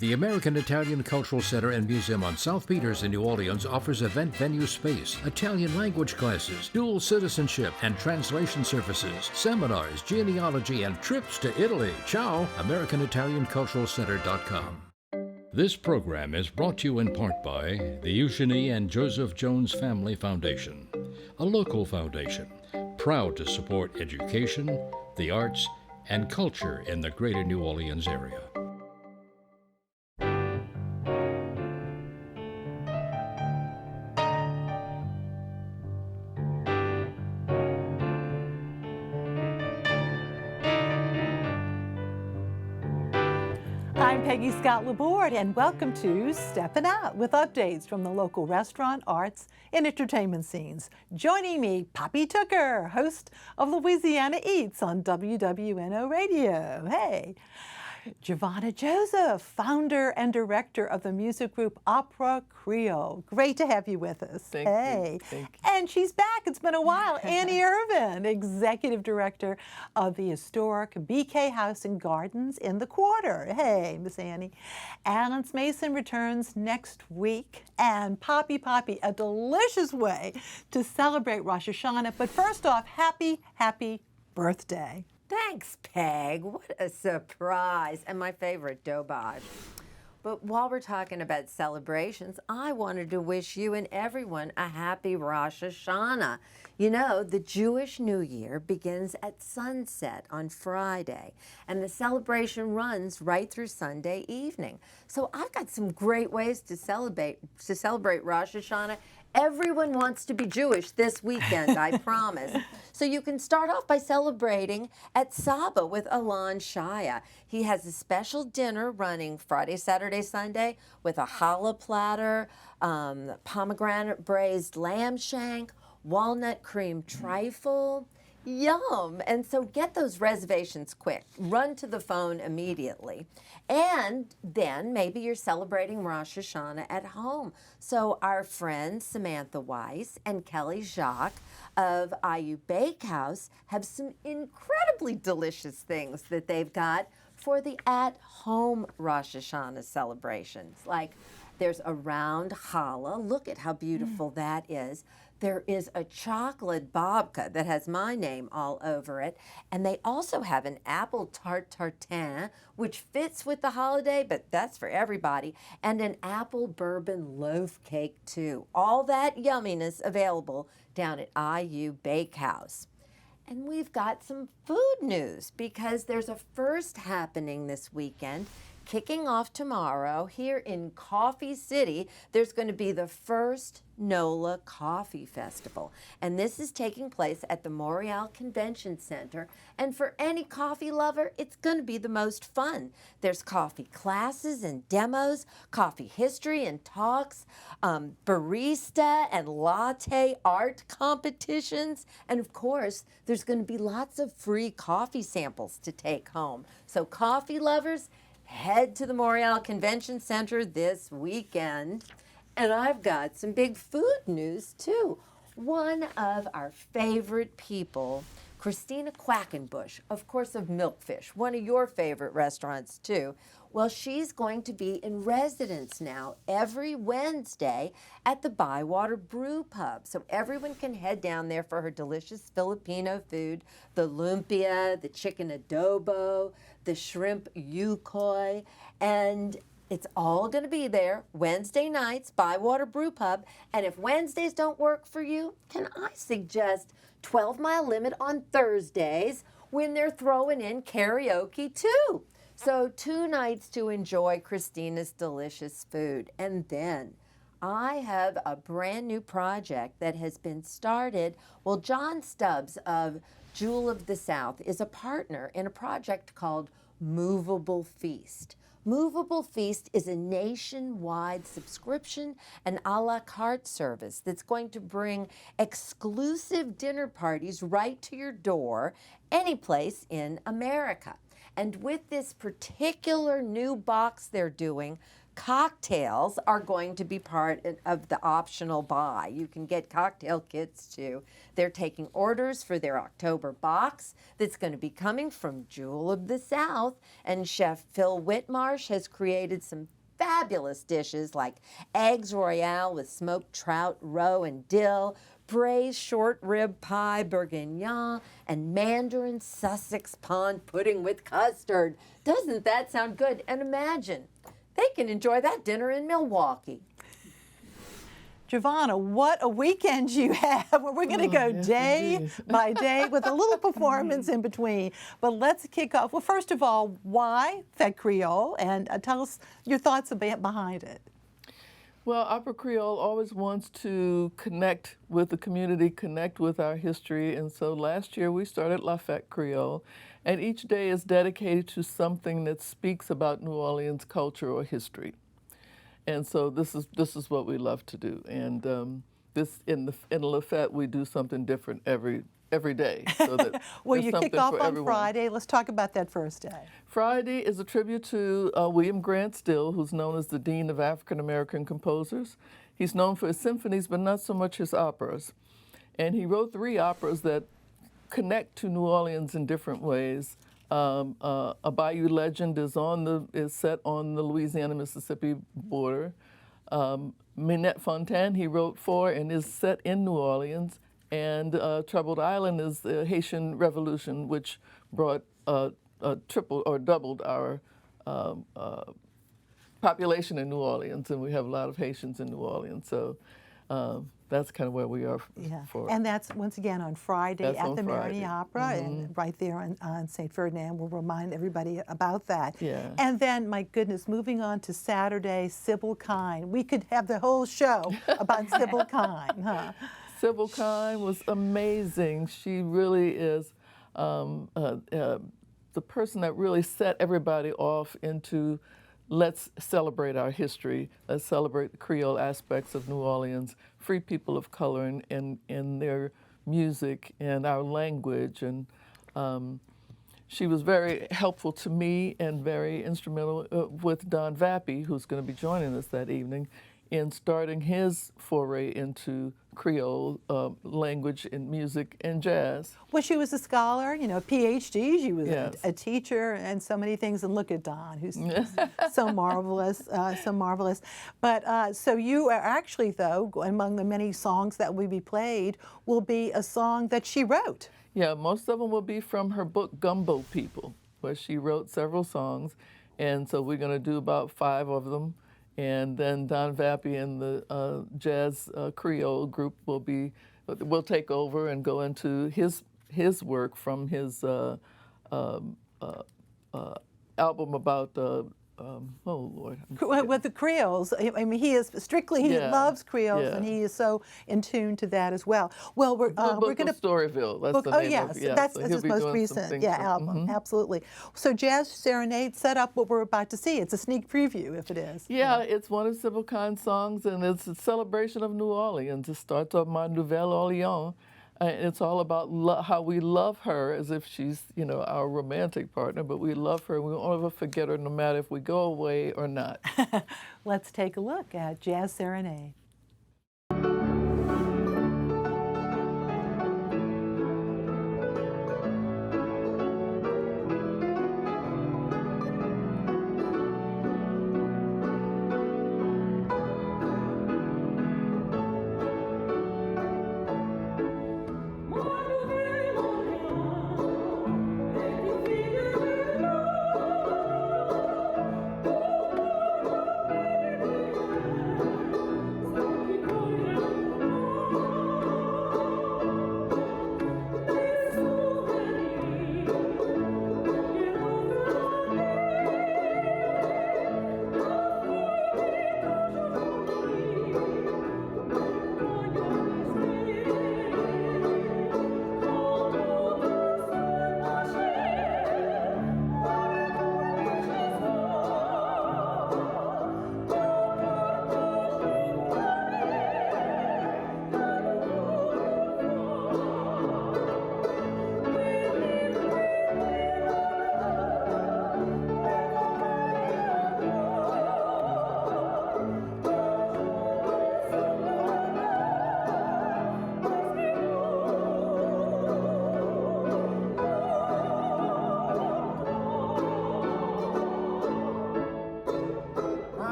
The American Italian Cultural Center and Museum on South Peters in New Orleans offers event venue space, Italian language classes, dual citizenship and translation services, seminars, genealogy, and trips to Italy. Ciao! AmericanItalianCulturalCenter.com. This program is brought to you in part by the Eugenie and Joseph Jones Family Foundation, a local foundation proud to support education, the arts, and culture in the greater New Orleans area. I'm Peggy Scott Laborde, and welcome to Steppin Out with updates from the local restaurant, arts, and entertainment scenes. Joining me, Poppy Tooker, host of Louisiana Eats on WWNO Radio. Hey. Givonna Joseph, founder and director of the music group OperaCreole. Great to have you with us. Thank you. And she's back. It's been a while. Annie Irvin, executive director of the historic BK House and Gardens in the Quarter. Hey, Miss Annie. Alan Mason returns next week. And Poppy, a delicious way to celebrate Rosh Hashanah. But first off, happy birthday. Thanks, Peg. What a surprise. And my favorite, Dobaj. But while we're talking about celebrations, I wanted to wish you and everyone a happy Rosh Hashanah. You know, the Jewish New Year begins at sunset on Friday, and the celebration runs right through Sunday evening. So I've got some great ways to celebrate Rosh Hashanah. Everyone wants to be Jewish this weekend, I promise. So you can start off by celebrating at Saba with Alon Shaya. He has a special dinner running Friday, Saturday, Sunday with a challah platter, pomegranate braised lamb shank, walnut cream trifle. Yum! And so get those reservations quick. Run to the phone immediately. And then maybe you're celebrating Rosh Hashanah at home. So our friends Samantha Weiss and Kelly Jacques of IU Bakehouse have some incredibly delicious things that they've got for the at-home Rosh Hashanah celebrations. Like there's a round challah. Look at how beautiful that is. There is a chocolate babka that has my name all over it. And they also have an apple tart tartin, which fits with the holiday, but that's for everybody, and an apple bourbon loaf cake too. All that yumminess available down at IU Bakehouse. And we've got some food news because there's a first happening this weekend. Kicking off tomorrow here in Coffee City, there's going to be the first NOLA Coffee Festival. And this is taking place at the Montreal Convention Center. And for any coffee lover, it's going to be the most fun. There's coffee classes and demos, coffee history and talks, barista and latte art competitions. And of course, there's going to be lots of free coffee samples to take home. So coffee lovers, head to the Montreal Convention Center this weekend. And I've got some big food news, too. One of our favorite people, Christina Quackenbush, of course, of Milkfish, one of your favorite restaurants, too. Well, she's going to be in residence now every Wednesday at the Bywater Brew Pub. So everyone can head down there for her delicious Filipino food, the lumpia, the chicken adobo, the shrimp yukoi, and it's all going to be there Wednesday nights, Bywater Brew Pub. And if Wednesdays don't work for you, can I suggest 12 Mile Limit on Thursdays when they're throwing in karaoke too? So 2 nights to enjoy Christina's delicious food. And then I have a brand new project that has been started. Well, John Stubbs of Jewel of the South is a partner in a project called Movable Feast. Movable Feast is a nationwide subscription and a la carte service that's going to bring exclusive dinner parties right to your door, any place in America. And with this particular new box they're doing, Cocktails are going to be part of the optional buy. You can get cocktail kits too. They're taking orders for their October box that's going to be coming from Jewel of the South, and Chef Phil Whitmarsh has created some fabulous dishes like eggs royale with smoked trout, roe, and dill, braised short rib pie bourguignon, and Mandarin Sussex pond pudding with custard. Doesn't that sound good? And imagine, they can enjoy that dinner in Milwaukee. Givonna, what a weekend you have. We're going to go yes, day indeed. by day with a little performance in between. But let's kick off. Well, first of all, why Fete Creole? And tell us your thoughts behind it. Well, OperaCreole always wants to connect with the community, connect with our history, and so last year we started La Fete Creole, and each day is dedicated to something that speaks about New Orleans culture or history. And so this is what we love to do, and in La Fete we do something different every day. So that Well, there's you kick something off for on everyone. Friday. Let's talk about that first day. Friday is a tribute to William Grant Still, who's known as the Dean of African American Composers. He's known for his symphonies, but not so much his operas. And he wrote 3 operas that connect to New Orleans in different ways. A Bayou Legend is set on the Louisiana-Mississippi border. Minette Fontaine he wrote for and is set in New Orleans. And Troubled Island is the Haitian Revolution, which brought tripled or doubled our population in New Orleans, and we have a lot of Haitians in New Orleans. So that's kind of where we are for. And that's once again on Friday That's at on the Friday. Marigny Opera, and right there on St. Ferdinand. We'll remind everybody about that. Yeah. And then, my goodness, moving on to Saturday, Sybil Kine. We could have the whole show about Sybil Kine, huh? Sybil Kine was amazing. She really is the person that really set everybody off into let's celebrate our history, let's celebrate the Creole aspects of New Orleans, free people of color in their music and our language. And she was very helpful to me and very instrumental with Don Vappy, who's going to be joining us that evening, in starting his foray into Creole language and music and jazz. Well, she was a scholar, you know, a PhD. She was Yes. a teacher and so many things. And look at Don, who's so marvelous, so marvelous. But so you are actually, though, among the many songs that will be played, will be a song that she wrote. Yeah, most of them will be from her book Gumbo People, where she wrote several songs. And so we're going to do about 5 of them. And then Don Vappy and the Jazz Creole group will take over and go into his work from his album about oh Lord. With the Creoles, I mean, he is strictly, he Yeah, loves Creoles, yeah. and he is so in tune to that as well. Well, we're going to Storyville. That's the name of it. Yeah, that's so his he'll be most doing some recent things album, absolutely. So Jazz Serenade set up what we're about to see. It's a sneak preview, if it is. Yeah, it's one of Sybil Kine's songs, and it's a celebration of New Orleans. It starts off My Nouvelle Orleans. It's all about how we love her as if she's, you know, our romantic partner, but we love her. We won't ever forget her no matter if we go away or not. Let's take a look at Jazz Serenade. Thank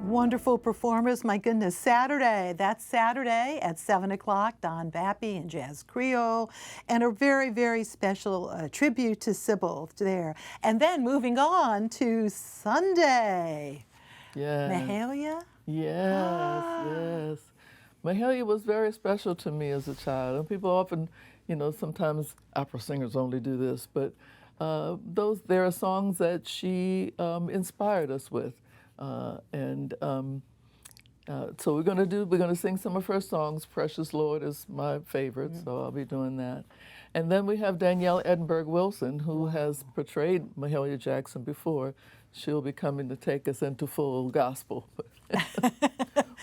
Wonderful performers, my goodness. Saturday, that's Saturday at 7 o'clock, Don Bappy and Jazz Creole, and a very, very special tribute to Sybil there. And then moving on to Sunday. Yes. Mahalia? Yes, yes. Mahalia was very special to me as a child. And people often, sometimes opera singers only do this, but there are songs that she inspired us with. So we're going to sing some of her songs. Precious Lord is my favorite, so I'll be doing that. And then we have Danielle Edinburgh-Wilson, who has portrayed Mahalia Jackson before. She'll be coming to take us into full gospel.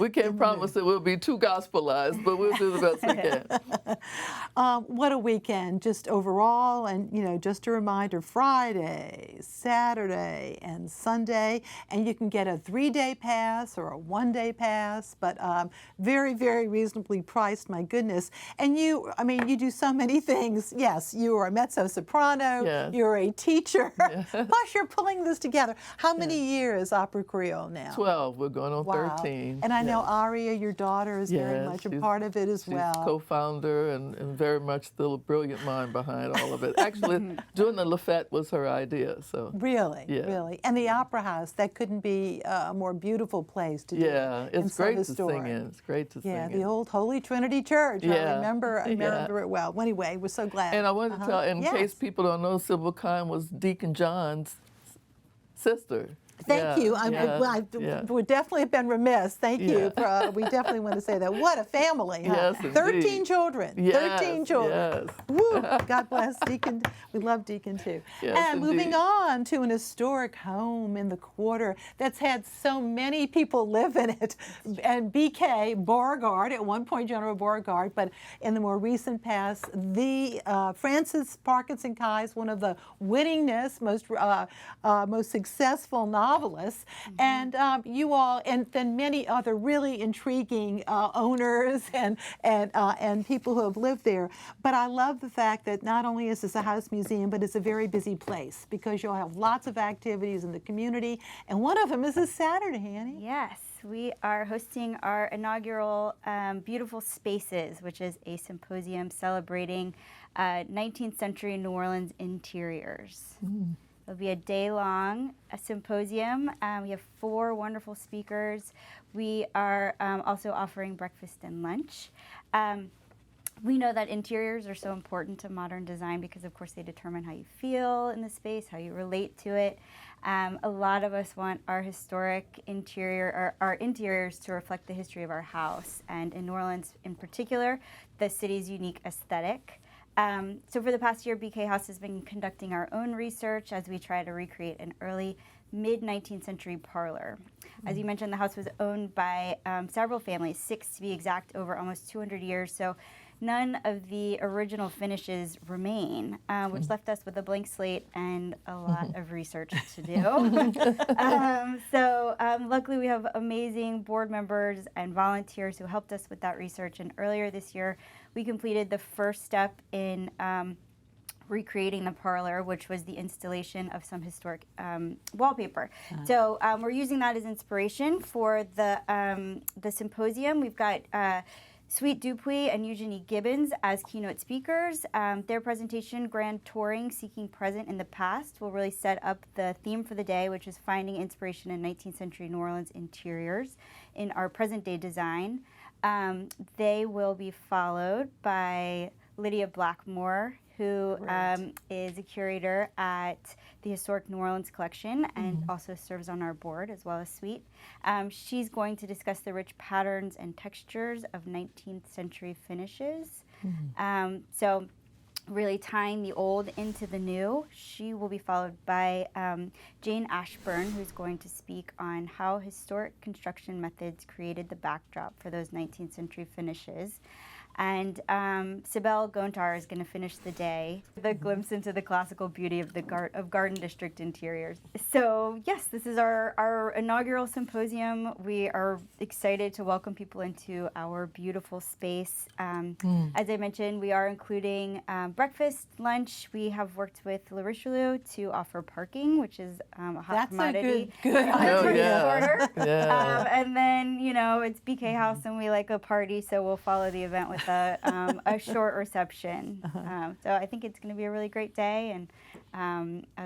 We can't promise it will be too gospelized, but we'll do the best we can. What a weekend, just overall, and just a reminder, Friday, Saturday, and Sunday, and you can get a 3-day pass or a 1-day pass, but very, very reasonably priced, my goodness. And you do so many things. Yes, you are a mezzo-soprano, yes. You're a teacher, plus you're pulling this together. How many years OperaCreole now? 12, we're going on 13. And I know Aria, your daughter, is very much a part of it as well. She's co-founder and very much the brilliant mind behind all of it. Actually, doing the Fete was her idea. So really, yeah. really. And the Opera House, that couldn't be a more beautiful place to do. Yeah, it's great to sing in. It's great to sing in. Yeah, the old Holy Trinity Church. Yeah. I remember it well. Well, anyway, we're so glad. And I wanted to tell, in case people don't know, Sybil Kine was Deacon John's sister. Thank you. We definitely have been remiss. Thank you. We definitely want to say that. What a family, huh? Yes, 13 children. Yes, 13 children. Yes. Woo! God bless Deacon. We love Deacon too. Yes, and indeed. Moving on to an historic home in the Quarter that's had so many people live in it. And B.K. Beauregard, at one point General Beauregard, but in the more recent past, the Francis Parkinson Kai's one of the winningest, most successful novelists, and you all, and then many other really intriguing owners and people who have lived there. But I love the fact that not only is this a house museum, but it's a very busy place because you'll have lots of activities in the community, and one of them is this Saturday, Annie. Yes, we are hosting our inaugural Beautiful Spaces, which is a symposium celebrating 19th century New Orleans interiors. It'll be a day-long symposium. We have 4 wonderful speakers. We are also offering breakfast and lunch. We know that interiors are so important to modern design because, of course, they determine how you feel in the space, how you relate to it. A lot of us want our historic interior, our interiors to reflect the history of our house, and in New Orleans in particular, the city's unique aesthetic. So for the past year, BK House has been conducting our own research as we try to recreate an early mid-19th century parlor. As you mentioned, the house was owned by several families, 6 to be exact, over almost 200 years. So none of the original finishes remain, which left us with a blank slate and a lot of research to do. Luckily we have amazing board members and volunteers who helped us with that research. And earlier this year, we completed the first step in recreating the parlor, which was the installation of some historic wallpaper. So we're using that as inspiration for the symposium. We've got Sweet Dupuy and Eugenie Gibbons as keynote speakers. Their presentation, Grand Touring, Seeking Present in the Past, will really set up the theme for the day, which is finding inspiration in 19th century New Orleans interiors in our present day design. They will be followed by Lydia Blackmore, who is a curator at the Historic New Orleans Collection and also serves on our board as well as Sweet. She's going to discuss the rich patterns and textures of 19th century finishes. So really tying the old into the new. She will be followed by Jane Ashburn, who's going to speak on how historic construction methods created the backdrop for those 19th century finishes. And Sibel Gontar is going to finish the day, the glimpse into the classical beauty of the Garden District interiors. So yes, this is our inaugural symposium. We are excited to welcome people into our beautiful space. As I mentioned, we are including breakfast, lunch. We have worked with Le Richelieu to offer parking, which is a hot commodity. That's a good idea. And then, you know, it's BK House and we like a party, so we'll follow the event with a short reception. So I think it's going to be a really great day, and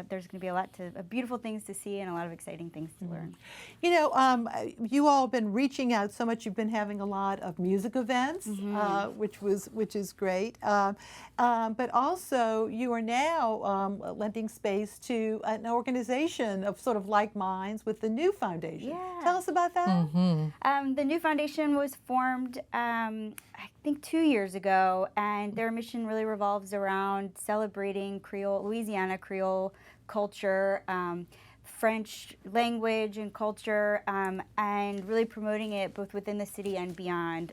there's going to be a lot of beautiful things to see and a lot of exciting things to learn. You know, you all have been reaching out so much. You've been having a lot of music events, which is great. But also, you are now lending space to an organization of sort of like minds with the New Foundation. Yeah. Tell us about that. The New Foundation was formed, I think, 2 years ago, and their mission really revolves around celebrating Louisiana Creole culture, French language and culture, and really promoting it both within the city and beyond.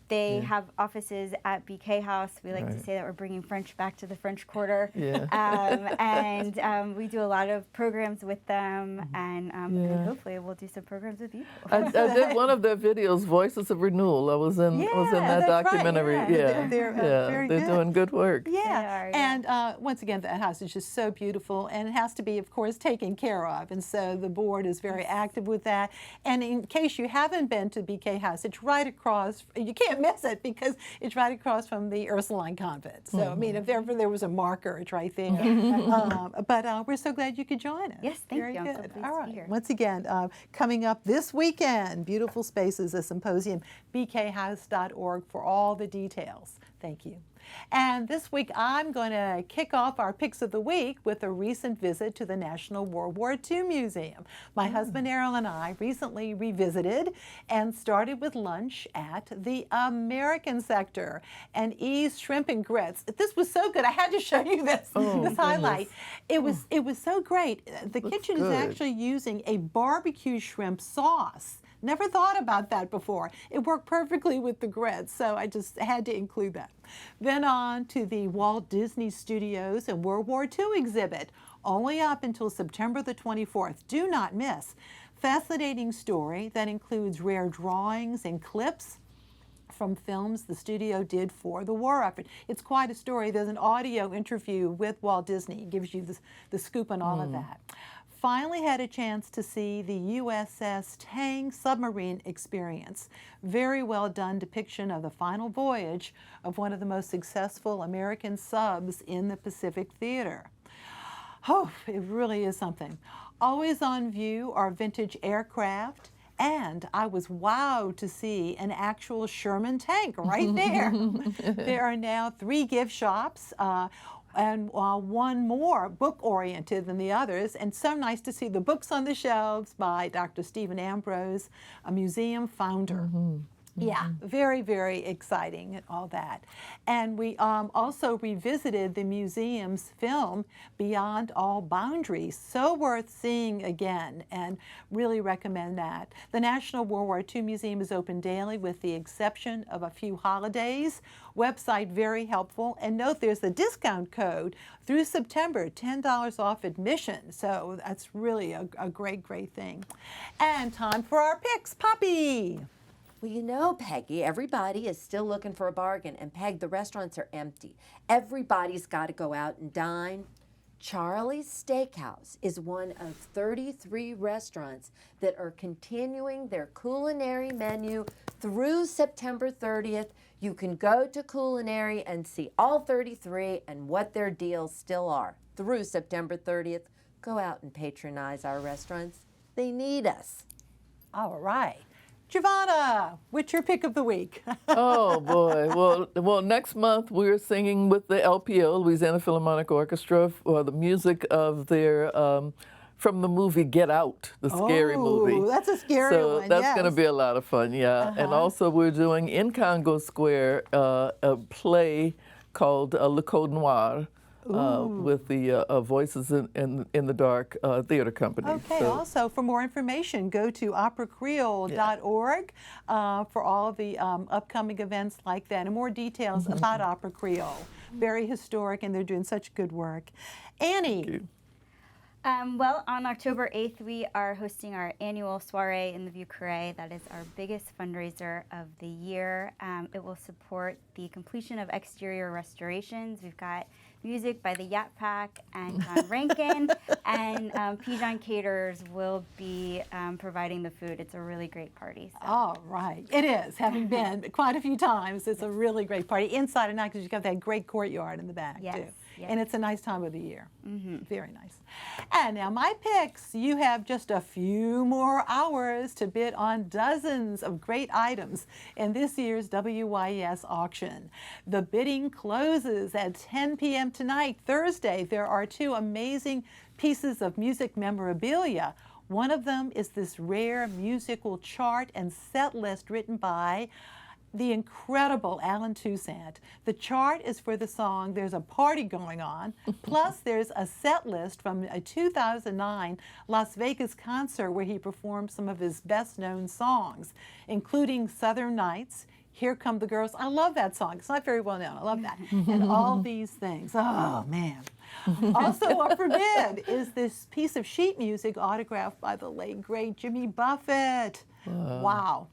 They have offices at BK House. We like to say that we're bringing French back to the French Quarter. And we do a lot of programs with them, and hopefully we'll do some programs with you. I did one of their videos, Voices of Renewal. I was in that documentary. Right. They're They're doing good work. And once again, that house is just so beautiful, and it has to be, of course, taken care of. And so the board is very active with that. And in case you haven't been to BK House, it's right across. You can't miss it because it's right across from the Ursuline Convent. So I mean, if ever there was a marker, it's right there. But we're so glad you could join us. Yes, thank very you. Good. I'm so pleased All to right. be here. Once again, coming up this weekend, Beautiful Spaces, a symposium, bkhouse.org for all the details. Thank you. And this week, I'm going to kick off our picks of the week with a recent visit to the National World War II Museum. My husband Errol and I recently revisited and started with lunch at the American sector and E's Shrimp and Grits. This was so good. I had to show you this highlight. It was so great. The kitchen is actually using a barbecue shrimp sauce. Never thought about that before. It worked perfectly with the grits, so I just had to include that. Then on to the Walt Disney Studios and World War II exhibit, only up until September the 24th. Do not miss. Fascinating story that includes rare drawings and clips from films the studio did for the war effort. It's quite a story. There's an audio interview with Walt Disney. It gives you the scoop on all of that. Finally had a chance to see the USS Tang submarine experience. Very well done depiction of the final voyage of one of the most successful American subs in the Pacific theater. Oh, it really is something. Always on view are vintage aircraft, and I was wowed to see an actual Sherman tank right there. There are now 3 gift shops, and one more book-oriented than the others, and so nice to see the books on the shelves by Dr. Stephen Ambrose, a museum founder. Yeah, very, very exciting and all that. And we also revisited the museum's film, Beyond All Boundaries. So worth seeing again, and really recommend that. The National World War II Museum is open daily with the exception of a few holidays. Website very helpful. And note there's a discount code through September, $10 off admission. So that's really a great, great thing. And time for our picks. Poppy! Well, you know, Peggy, everybody is still looking for a bargain, and Peg, the restaurants are empty. Everybody's got to go out and dine. Charlie's Steakhouse is one of 33 restaurants that are continuing their culinary menu through September 30th. You can go to culinary and see all 33 and what their deals still are through September 30th. Go out and patronize our restaurants. They need us. All right. Givonna, what's your pick of the week? Oh boy! Well, next month we're singing with the LPO, Louisiana Philharmonic Orchestra, for the music of their from the movie Get Out, the scary movie. Oh, that's a scary one. So that's going to be a lot of fun, yeah. And also we're doing in Congo Square a play called Le Code Noir, with the Voices in the Dark theater company. Okay, So, also for more information, go to OperaCreole.org for all of the upcoming events like that and more details about Opera Creole. Very historic, and they're doing such good work. Annie. Well, on October 8th, we are hosting our annual soiree in the Vieux Carré. That is our biggest fundraiser of the year. It will support the completion of exterior restorations. We've got music by the Yat Pack and John Rankin, and Pigeon Caterers will be providing the food. It's a really great party. So. All right. It is. Having been quite a few times, it's a really great party, inside and out, because you've got that great courtyard in the back, Yes, too. yes. And it's a nice time of the year. Very nice. And now my picks. You have just a few more hours to bid on dozens of great items in this year's WYES auction. The bidding closes at 10 p.m. tonight, Thursday. There are two amazing pieces of music memorabilia. One of them is this rare musical chart and set list written by the incredible Alan Toussaint. The chart is for the song There's a Party Going On, plus there's a set list from a 2009 Las Vegas concert where he performed some of his best-known songs, including Southern Nights, Here Come the Girls. I love that song. It's not very well known. I love that. And all these things. Oh, man. Also up for bid is this piece of sheet music autographed by the late, great Jimmy Buffett. Wow.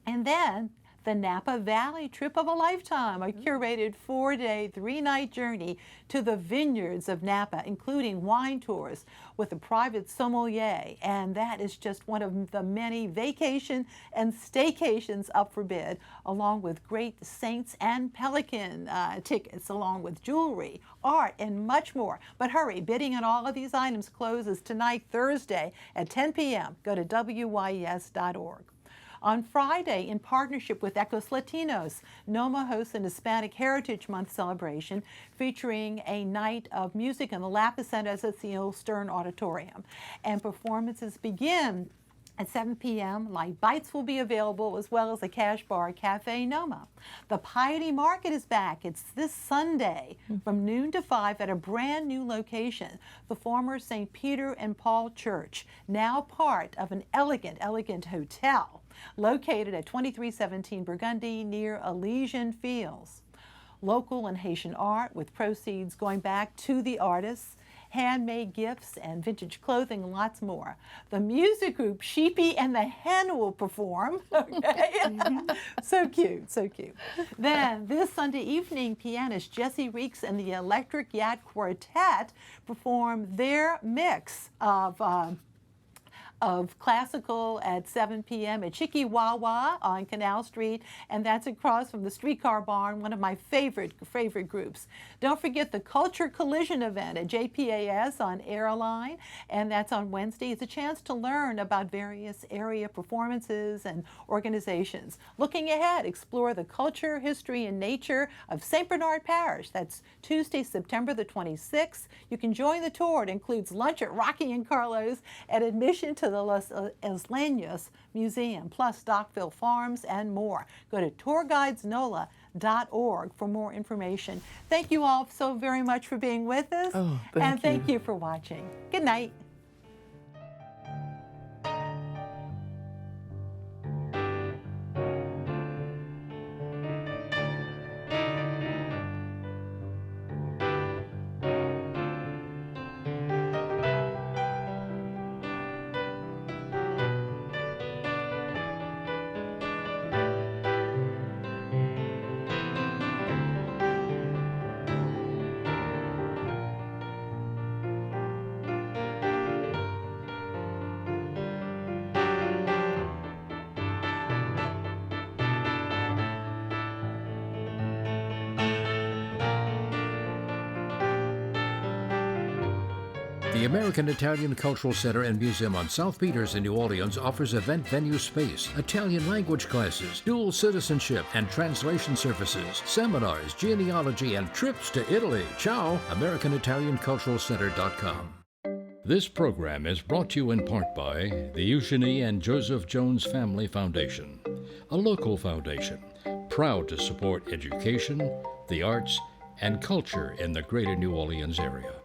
And then the Napa Valley trip of a lifetime, a curated 4-day, 3-night journey to the vineyards of Napa, including wine tours with a private sommelier. And that is just one of the many vacation and staycations up for bid, along with great Saints and Pelican tickets, along with jewelry, art, and much more. But hurry, bidding on all of these items closes tonight, Thursday at 10 p.m. Go to WYES.org. On Friday, in partnership with Ecos Latinos, NOMA hosts an Hispanic Heritage Month celebration featuring a night of music in the La Posadas at the Old Stern Auditorium. And performances begin at 7 p.m. Light bites will be available, as well as a cash bar at Cafe Noma. The Piety Market is back. It's this Sunday from noon to 5 at a brand new location, the former St. Peter and Paul Church, now part of an elegant hotel located at 2317 Burgundy near Elysian Fields. Local and Haitian art with proceeds going back to the artists, handmade gifts and vintage clothing, and lots more. The music group Sheepy and the Hen will perform. Okay, so cute, so cute. Then this Sunday evening, pianist Jesse Reeks and the Electric Yacht Quartet perform their mix of classical at 7 p.m. at Chiquiwawa on Canal Street, and that's across from the Streetcar Barn, one of my favorite groups. Don't forget the Culture Collision event at JPAS on Airline, and that's on Wednesday. It's a chance to learn about various area performances and organizations. Looking ahead, explore the culture, history, and nature of St. Bernard Parish. That's Tuesday, September the 26th. You can join the tour. It includes lunch at Rocky and Carlos and admission to the Los Isleños Museum, plus Dockville Farms and more. Go to tourguidesnola.org for more information. Thank you all so very much for being with us. Thank you for watching. Good night. The American Italian Cultural Center and Museum on South Peters in New Orleans offers event venue space, Italian language classes, dual citizenship and translation services, seminars, genealogy, and trips to Italy. Ciao, AmericanItalianCulturalCenter.com. This program is brought to you in part by the Eugenie and Joseph Jones Family Foundation, a local foundation proud to support education, the arts, and culture in the greater New Orleans area.